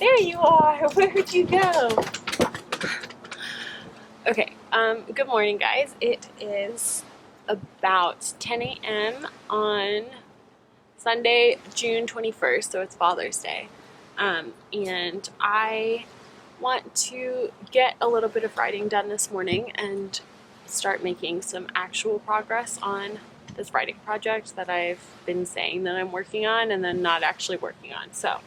There you are. Where'd you go? Okay, good morning, guys. It is about 10 a.m. on Sunday, June 21st, so it's Father's Day. And I want to get a little bit of writing done this morning and start making some actual progress on this writing project that I've been saying that I'm working on and then not actually working on. So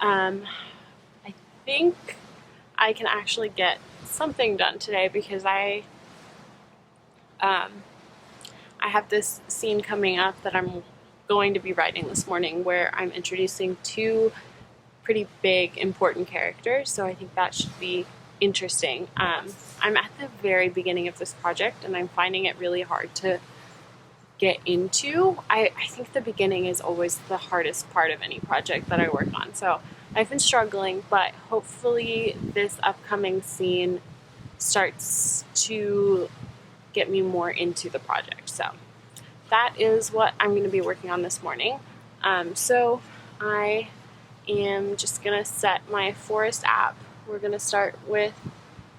I think I can actually get something done today because I have this scene coming up that I'm going to be writing this morning where I'm introducing two pretty big important characters, so I think that should be interesting. I'm at the very beginning of this project and I'm finding it really hard to get into. I think the beginning is always the hardest part of any project that I work on, so I've been struggling, but hopefully this upcoming scene starts to get me more into the project. So that is what I'm going to be working on this morning. So I am just going to set my Forest app. We're going to start with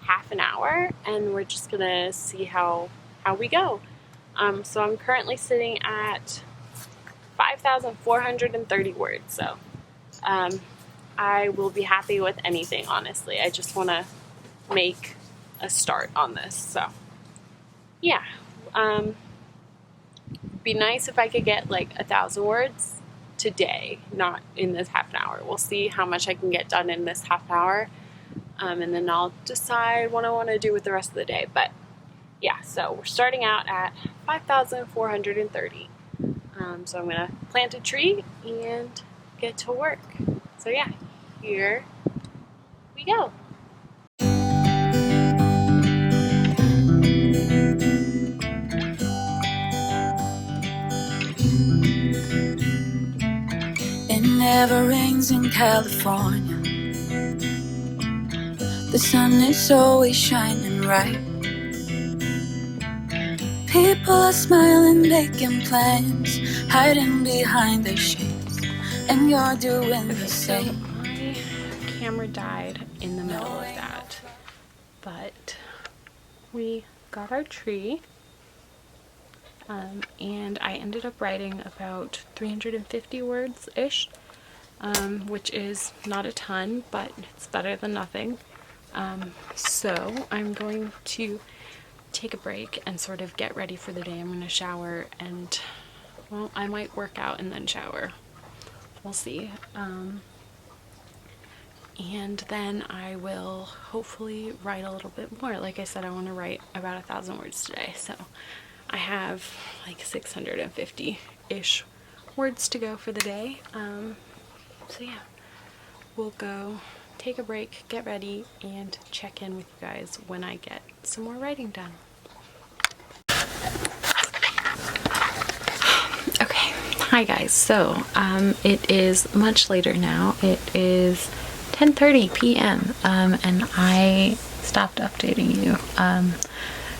half an hour and we're just going to see how we go. So I'm currently sitting at 5,430 words. So I will be happy with anything, honestly. I just want to make a start on this. So yeah, be nice if I could get like 1,000 words today, not in this half an hour. We'll see how much I can get done in this half hour, and then I'll decide what I want to do with the rest of the day. But yeah, so we're starting out at 5,430. So I'm gonna plant a tree and get to work. So yeah, here we go. It never rains in California. The sun is always shining bright. People are smiling, making plans, hiding behind their shades, and you're doing the same. My camera died in the middle of that, but we got our tree, and I ended up writing about 350 words-ish, which is not a ton, but it's better than nothing. So I'm going to take a break and sort of get ready for the day. I'm going to shower and, well, I might work out and then shower. We'll see. And then I will hopefully write a little bit more. Like I said, I want to write about 1,000 words today. So I have like 650-ish words to go for the day. So yeah, we'll go take a break, get ready, and check in with you guys when I get some more writing done. Okay, hi guys. So it is much later now. It is 10:30 p.m. And I stopped updating you.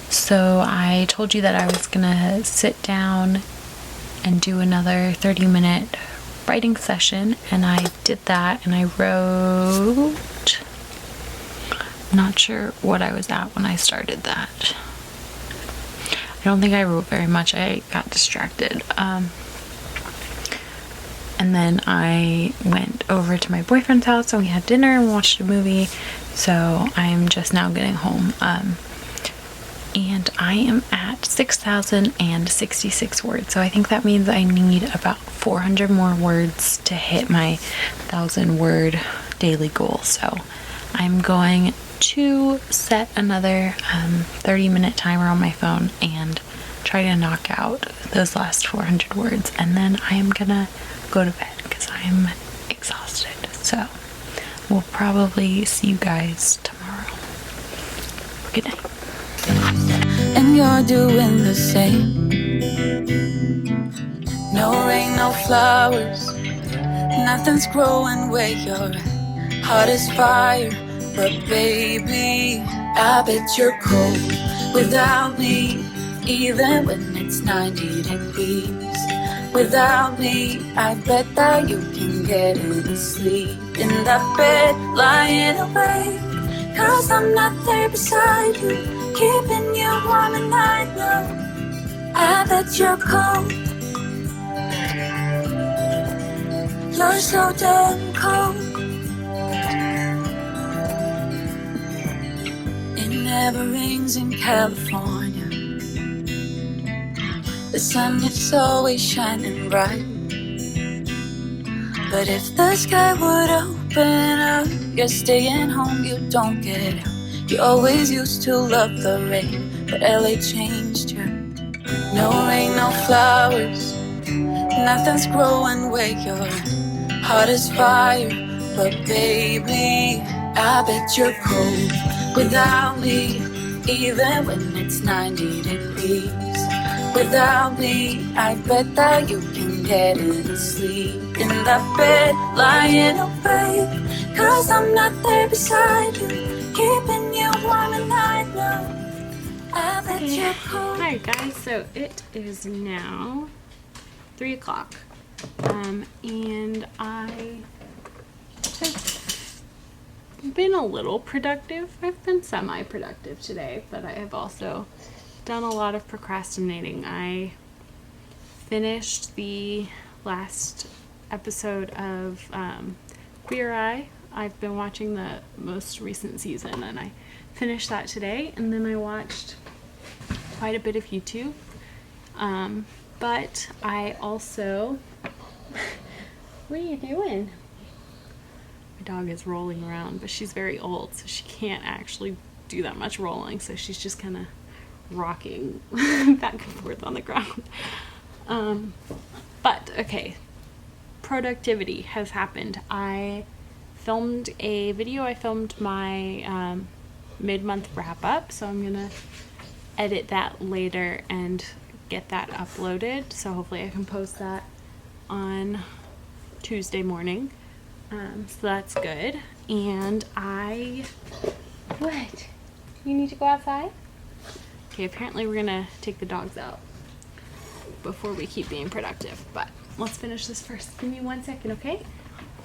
So I told you that I was gonna sit down and do another 30-minute writing session, and I did that, and I wrote, not sure what I was at when I started that. I don't think I wrote very much. I got distracted. And then I went over to my boyfriend's house and we had dinner and watched a movie. So I'm just now getting home. And I am at 6,066 words. So I think that means I need about 400 more words to hit my 1,000 word daily goal. So I'm going to set another 30-minute timer on my phone and try to knock out those last 400 words. And then I am gonna go to bed because I'm exhausted. So we'll probably see you guys tomorrow. Good night. And you're doing the same. No rain, no flowers, nothing's growing where your heart is fire. But baby, I bet you're cold without me, even when it's 90 degrees. Without me, I bet that you can get any sleep. in that bed, lying awake. 'Cause I'm not there beside you, keeping you warm at night now. I bet you're cold. You're so damn cold. It never rains in California. The sun is always shining bright. But if the sky would open up, you're staying home, you don't get out. You always used to love the rain, but LA changed you. No rain, no flowers, nothing's growing where your heart is fire. But baby, I bet you're cold without me, even when it's 90 degrees. Without me, I bet that you can get any sleep in that bed, lying awake. 'Cause I'm not there beside you, keeping you warm at night now. I bet you're cold. Hi guys, so it is now 3 o'clock, and I have been a little productive. I've been semi-productive today, but I have also done a lot of procrastinating. I finished the last episode of Queer Eye. I've been watching the most recent season, and I finished that today, and then I watched quite a bit of YouTube. But I also what are you doing? My dog is rolling around, but she's very old, so she can't actually do that much rolling, so she's just kind of rocking back and forth on the ground. But okay, productivity has happened. I filmed a video. I filmed my mid-month wrap-up, so I'm gonna edit that later and get that uploaded, so hopefully I can post that on Tuesday morning. So that's good. And what? You need to go outside? Okay, apparently we're gonna take the dogs out before we keep being productive, but let's finish this first. Give me 1 second, okay?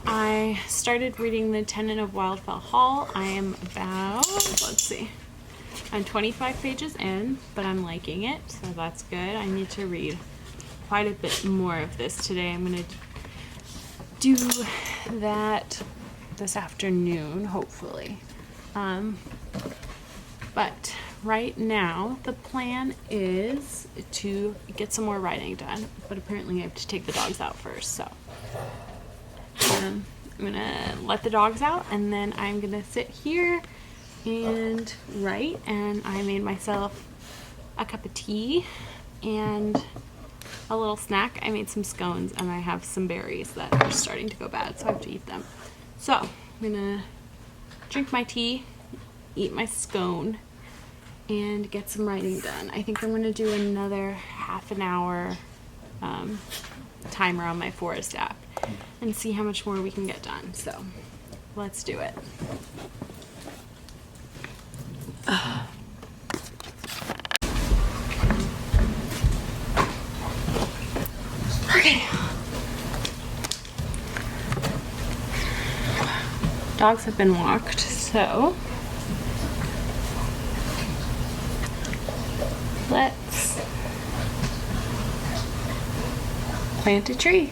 I started reading The Tenant of Wildfell Hall. I am about, let's see, I'm 25 pages in, but I'm liking it, so that's good. I need to read quite a bit more of this today. I'm gonna do that this afternoon, hopefully. But right now, the plan is to get some more writing done, but apparently I have to take the dogs out first, so I'm gonna let the dogs out, and then I'm gonna sit here and write. And I made myself a cup of tea and a little snack. I made some scones, and I have some berries that are starting to go bad, so I have to eat them. So I'm gonna drink my tea, eat my scone, and get some writing done. I think I'm gonna do another half an hour timer on my Forest app and see how much more we can get done. So let's do it. Okay. Dogs have been walked, so let's plant a tree.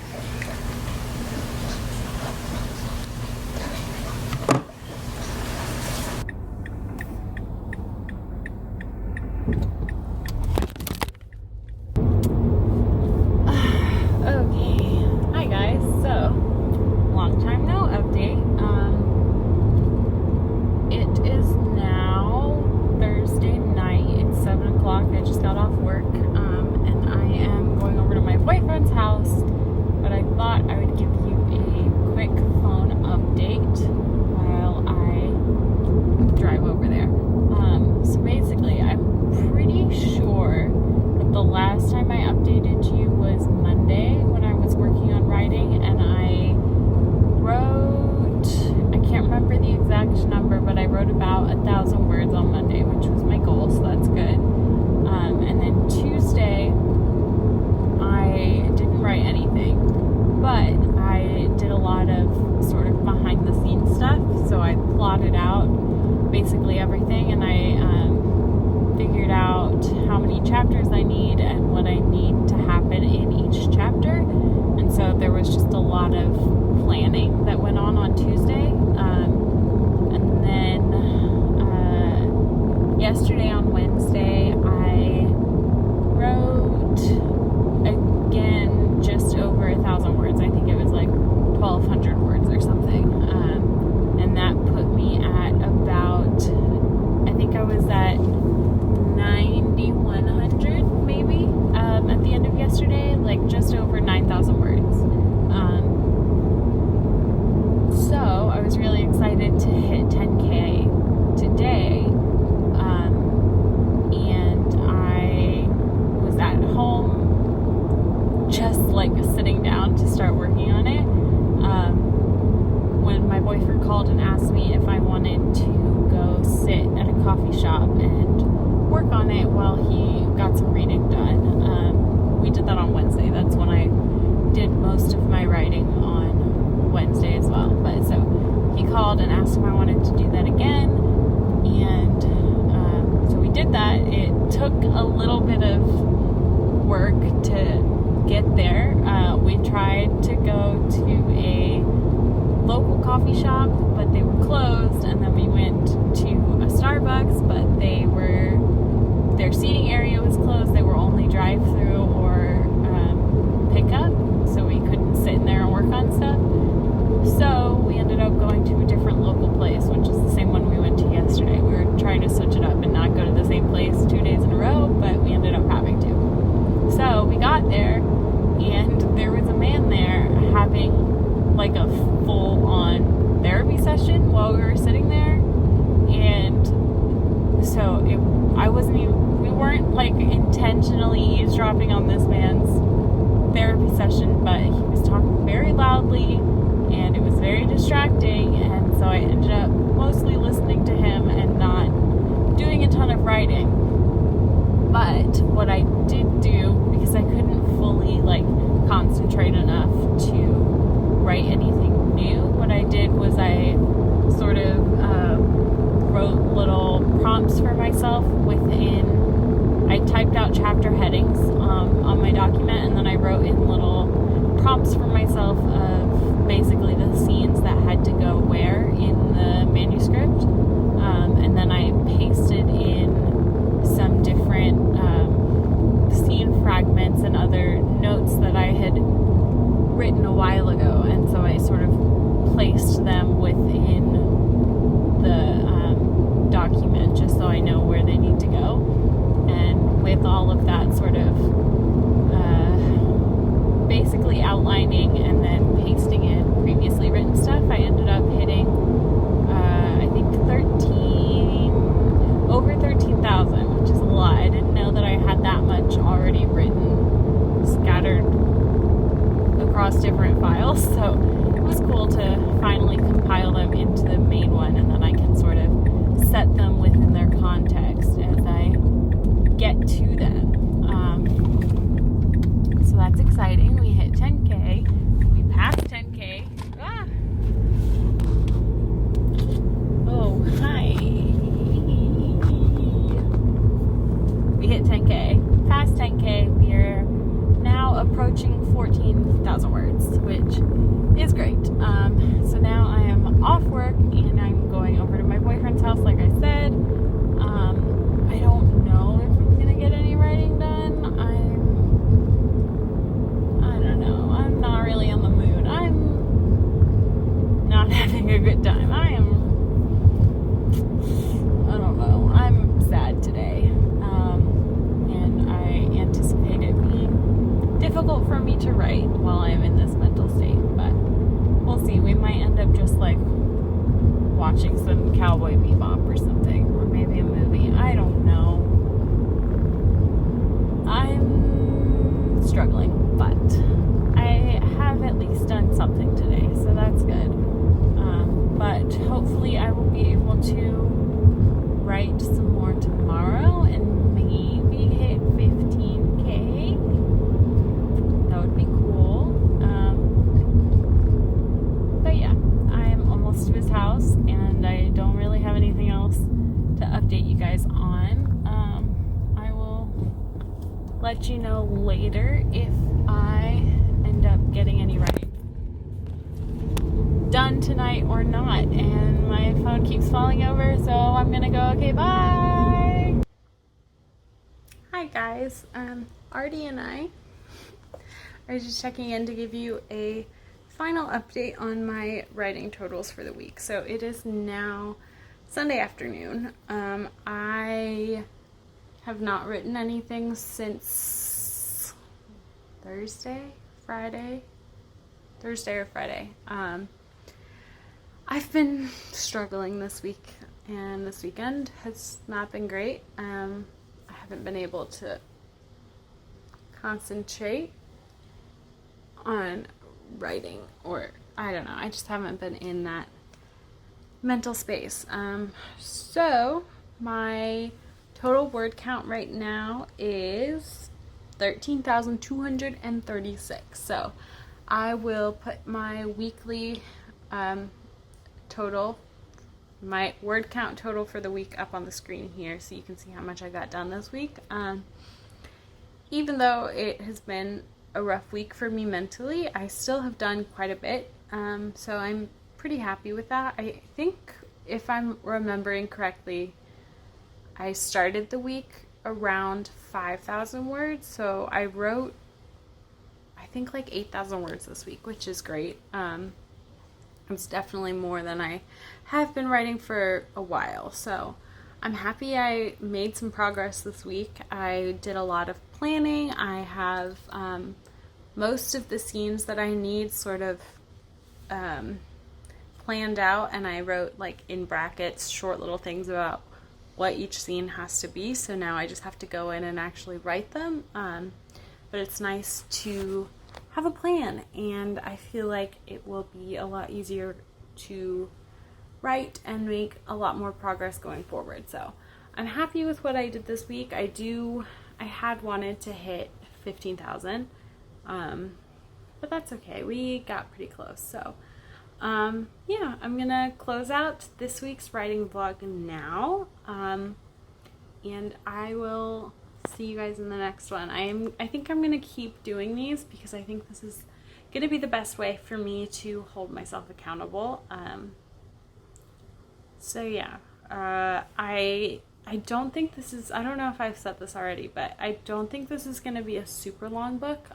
Number, but I wrote about 1,000 words on Monday, which was my goal, so that's good. And then Tuesday, I didn't write anything, but I did a lot of sort of behind the just like sitting down to start working on it. When my boyfriend called and asked me if I wanted to go sit at a coffee shop and work on it while he got some reading done. We did that on Wednesday. That's when I did most of my writing on Wednesday as well. But so he called and asked if I wanted to do that again, and so we did that. It took a little bit of work to get there. We tried to go to a local coffee shop, but they were closed, and then we went to a Starbucks, but their seating area was closed. They were only drive-through or pickup, so we couldn't sit in there and work on stuff. So we ended up going to a different local place, which is the same one we went to yesterday. We were trying to switch it up and not go to the same place 2 days in a row, but we ended up having to. So we got there, and there was a man there having like a full-on therapy session while we were sitting there, and so we weren't like intentionally eavesdropping on this man's therapy session, but he was talking very loudly and it was very distracting, and so I ended up mostly listening to him and not doing a ton of writing. But what I did do, because I couldn't fully like concentrate enough to write anything new, what I did was I sort of wrote little prompts for myself I typed out chapter headings on my document, and then I wrote in little prompts for myself of basically the scenes that had to go where in the manuscript, and then I pasted in some different scene fragments and other notes that I had written a while ago, and so I sort of placed them within the document just so I know where they need to go. And with all of that sort of basically outlining and then pasting in previously written stuff, I ended up hitting I think over 13,000, which is a lot. I didn't know that I had that much already written, scattered across different files, so it was cool to finally compile them into the main one, and then I can sort of set them within their context as I get to them. So that's exciting. We hit 10K. We passed 10K. Ah! Oh, hi. We hit 10K. Past 10K. We are now approaching 14,000 words, which is great. So now I am off work and I'm going over to my boyfriend's house, like I said. I don't know if I'm gonna get any writing done. I don't know. I'm not really on the mood. I'm not having a good time. I don't know. I'm sad today. And I anticipate it being difficult for me to write while I'm in this mental state, but we'll see. We might end up just like watching some Cowboy Bebop or something, or maybe a movie. I don't know. I'm struggling, but I have at least done something today, so that's good. But hopefully I will be able to write some more tomorrow and maybe hit 15K. That would be cool. But yeah, I am almost to his house, and I don't really have anything else to update you guys on. I will let you know later if I end up getting any writing done tonight or not. And my phone keeps falling over, so I'm gonna go. Okay, bye. Hi guys, Artie and I are just checking in to give you a final update on my writing totals for the week. So it is now Sunday afternoon. I have not written anything since Thursday or Friday. I've been struggling this week, and this weekend has not been great. I haven't been able to concentrate, on writing, or I don't know, I just haven't been in that mental space. So my total word count right now is 13,236. So I will put my weekly total, my word count total for the week up on the screen here so you can see how much I got done this week. Even though it has been a rough week for me mentally, I still have done quite a bit. So I'm pretty happy with that. I think, if I'm remembering correctly, I started the week around 5,000 words. So I wrote, I think, like 8,000 words this week, which is great. It's definitely more than I have been writing for a while. So I'm happy I made some progress this week. I did a lot of planning. I have most of the scenes that I need sort of planned out, and I wrote, like, in brackets, short little things about what each scene has to be. So now I just have to go in and actually write them. But it's nice to have a plan, and I feel like it will be a lot easier to write and make a lot more progress going forward. So I'm happy with what I did this week. I had wanted to hit 15,000, but that's okay. We got pretty close. So yeah, I'm gonna close out this week's writing vlog now, and I will see you guys in the next one. I think I'm gonna keep doing these because I think this is gonna be the best way for me to hold myself accountable. So yeah, I don't think this is, I don't know if I've said this already, but I don't think this is gonna be a super long book.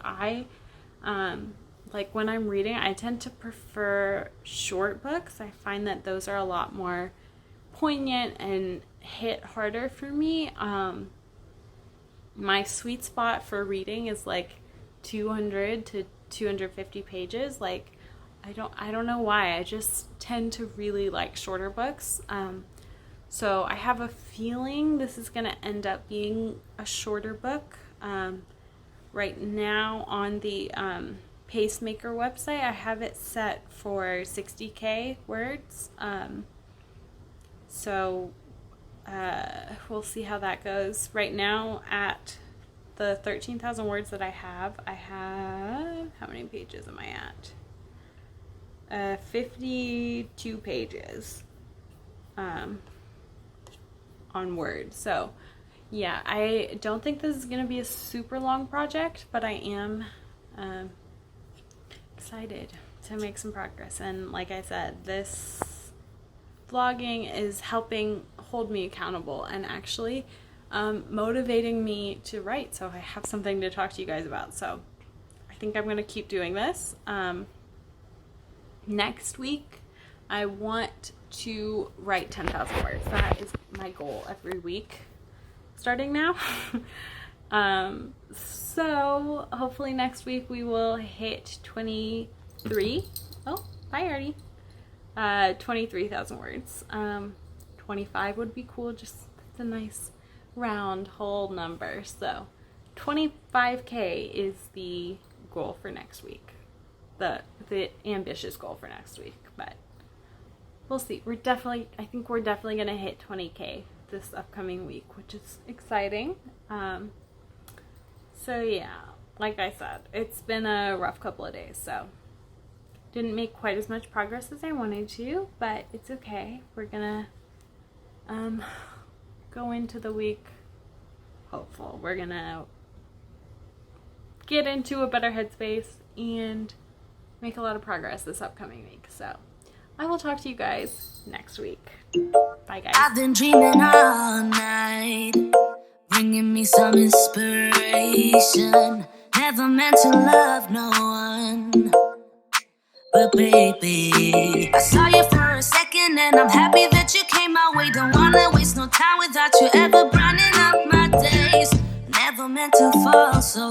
Like, when I'm reading, I tend to prefer short books. I find that those are a lot more poignant and hit harder for me. My sweet spot for reading is like 200 to 250 pages. Like, I don't know why. I just tend to really like shorter books. So I have a feeling this is going to end up being a shorter book. Right now on the Pacemaker website, I have it set for 60k words. So we'll see how that goes. Right now, at the 13,000 words that I have, how many pages am I at? 52 pages on Word. So yeah, I don't think this is going to be a super long project, but I am excited to make some progress. And like I said, this vlogging is helping hold me accountable and actually motivating me to write, so I have something to talk to you guys about. So I think I'm going to keep doing this. Next week I want to write 10,000 words. That is my goal every week starting now. So hopefully next week we will hit 23. Oh, bye Artie. 23,000 words. 25 would be cool. Just a nice round whole number. So 25k is the goal for next week. The ambitious goal for next week, but we'll see. I think we're definitely gonna hit 20k this upcoming week, which is exciting. So yeah, like I said, it's been a rough couple of days, so didn't make quite as much progress as I wanted to, but it's okay. We're gonna go into the week hopeful. We're gonna get into a better headspace and make a lot of progress this upcoming week. So I will talk to you guys next week. Bye guys. I've been dreaming all night, bringing me some inspiration. Never meant to love no one, but baby, I saw you for a second and I'm happy that you came my way. Don't wanna waste no time without you ever brightening up my days. Never meant to fall so